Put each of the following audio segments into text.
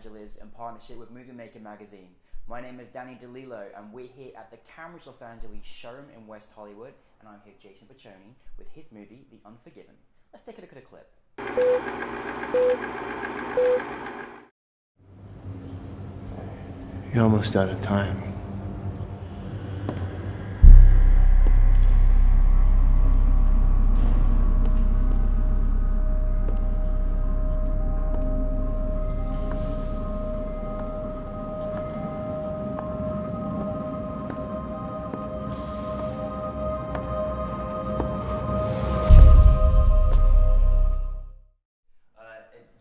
Angeles in partnership with Movie Maker magazine. My name is Danny DeLillo, and we're here at the Cameras Los Angeles showroom in West Hollywood, and I'm here with Jason Piccioni with his movie, The Unforgiven. Let's take a look at a clip. You're almost out of time.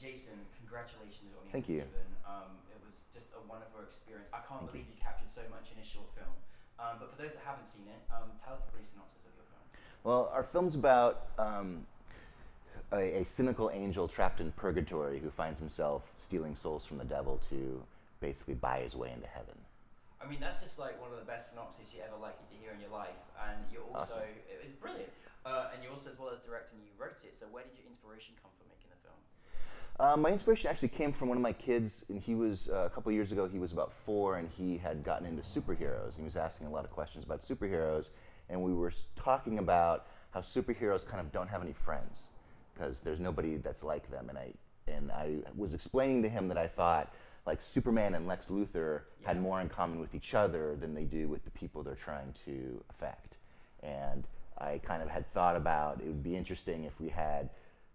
Jason, congratulations on The Thank you. Unforgiven. It was just a wonderful experience. I can't believe you captured so much in a short film. But for those that haven't seen it, tell us a brief synopsis of your film. Well, our film's about a cynical angel trapped in purgatory who finds himself stealing souls from the devil to basically buy his way into heaven. I mean, that's just like one of the best synopses you're ever likely to hear in your life. And you're also, Awesome. it's brilliant. And you also, as well as directing, you wrote it. So where did your inspiration come from making the film? My inspiration actually came from one of my kids, and he was, a couple of years ago, he was about 4, and he had gotten into superheroes. He was asking a lot of questions about superheroes, and we were talking about how superheroes kind of don't have any friends, because there's nobody that's like them. And I was explaining to him that I thought, like, Superman and Lex Luthor had more in common with each other than they do with the people they're trying to affect. And I kind of had thought about, it would be interesting if we had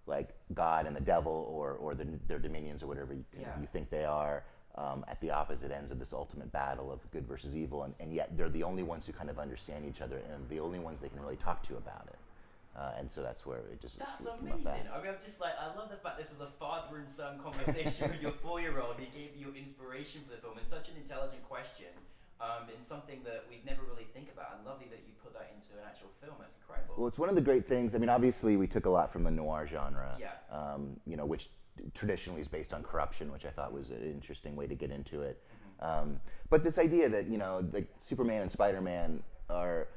like God and the devil or their dominions or whatever you think they are at the opposite ends of this ultimate battle of good versus evil, and yet they're the only ones who kind of understand each other and the only ones they can really talk to about it. And so that's where it just That's came amazing. up at. I mean, I'm just like, I love the fact this was a father and son conversation with your 4-year-old. He gave you inspiration for the film, and such an intelligent question in something that we'd never really think about. And lovely that you put that into an actual film. That's incredible. Well, it's one of the great things. I mean, obviously we took a lot from the noir genre, Yeah. you know, which traditionally is based on corruption, which I thought was an interesting way to get into it. But this idea that, you know, the Superman and Spider-Man are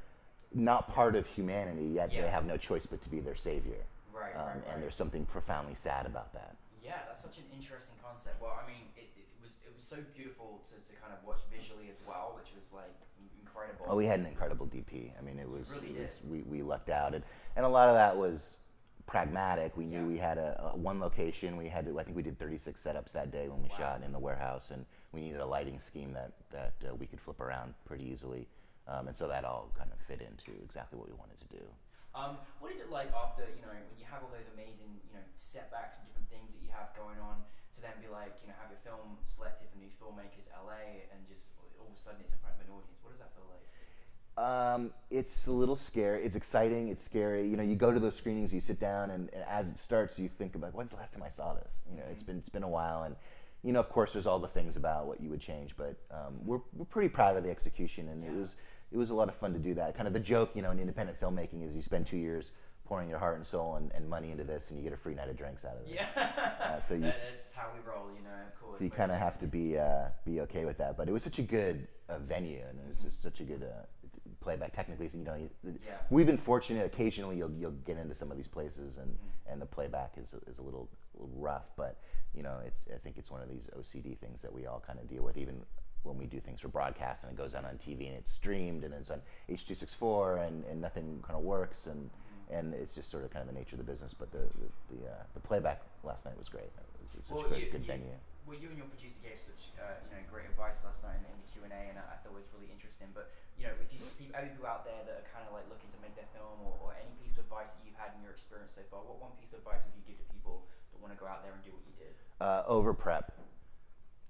not part of humanity, yet they have no choice but to be their savior. Right, and there's something profoundly sad about that. Yeah, that's such an interesting concept. Well, I mean, it was so beautiful to kind of watch visually as well, which was like incredible. Oh, we had an incredible DP. I mean, it was really we lucked out, and a lot of that was pragmatic. We knew we had a one location. We had to, I think we did 36 setups that day when we shot in the warehouse, and we needed a lighting scheme that we could flip around pretty easily, and so that all kind of fit into exactly what we wanted to do. What is it like after, you know, when you have all those amazing, you know, setbacks and different things that you have going on, to then be like, you know, have your film selected for NewFilmmakers LA and just all of a sudden it's in front of an audience? What does that feel like? It's a little scary. It's exciting. It's scary. You know, you go to those screenings, you sit down, and as it starts, you think about, when's the last time I saw this? You know, it's been a while, and you know, of course, there's all the things about what you would change, but we're pretty proud of the execution, and it was a lot of fun to do that. Kind of the joke, you know, in independent filmmaking is you spend 2 years pouring your heart and soul and money into this, and you get a free night of drinks out of it. Yeah, so that's how we roll, you know, of course. So you kind of have to be okay with that. But it was such a good venue, and it was just such a good playback. Technically, so, you know, we've been fortunate. Occasionally, you'll get into some of these places, and the playback is a little rough. But you know, I think it's one of these OCD things that we all kind of deal with, even when we do things for broadcast and it goes out on TV and it's streamed and it's on H.264 and nothing kind of works, and it's just sort of kind of the nature of the business. But the playback last night was great. It was such a good venue. Well, you and your producer gave such you know, great advice last night in the Q&A, and I thought it was really interesting. But you know, if you any people out there that are kind of like looking to make their film, or any piece of advice that you've had in your experience so far, what one piece of advice would you give to people that want to go out there and do what you did? Over prep.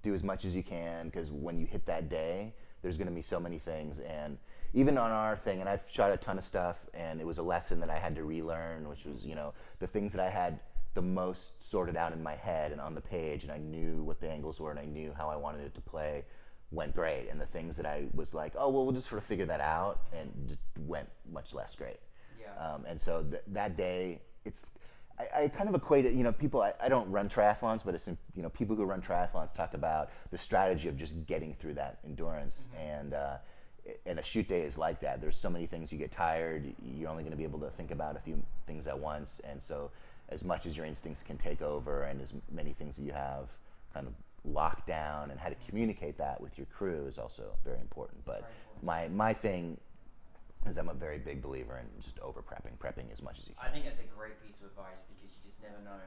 Do as much as you can, because when you hit that day, there's going to be so many things. And even on our thing, and I've shot a ton of stuff, and it was a lesson that I had to relearn, which was, you know, the things that I had the most sorted out in my head and on the page, and I knew what the angles were and I knew how I wanted it to play, went great. And the things that I was like, oh, well, we'll just sort of figure that out, and just went much less great. Yeah. And so that day, I kind of equate it, you know, people, I don't run triathlons, but it's, you know, people who run triathlons talk about the strategy of just getting through that endurance. And a shoot day is like that. There's so many things, you get tired, you're only going to be able to think about a few things at once. And so as much as your instincts can take over, and as many things that you have kind of lock down and how to communicate that with your crew is also very important. But my thing is I'm a very big believer in just over prepping as much as you can. I think that's a great piece of advice because you just never know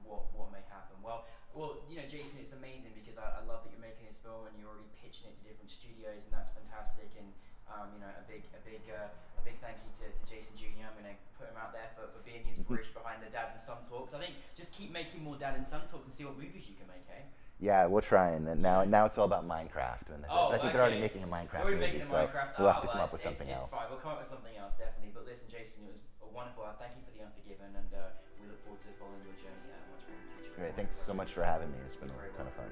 what may happen. Well, you know, Jason, it's amazing because I love that you're making this film and you're already pitching it to different studios, and that's fantastic. And you know, a big thank you to Jason Jr. I'm going to put him out there for being the inspiration behind the Dad and Son Talks. I think just keep making more Dad and Son Talks and see what movies you can make, eh? Yeah, we'll try. And now it's all about Minecraft. But I think they're already making a Minecraft movie, so we'll have to come up with something else. It's fine. We'll come up with something else, definitely. But listen, Jason, it was wonderful. Thank you for the Unforgiven, and we look forward to following your journey much more in the future. Great. Thanks so much for having me. It's been a ton of fun.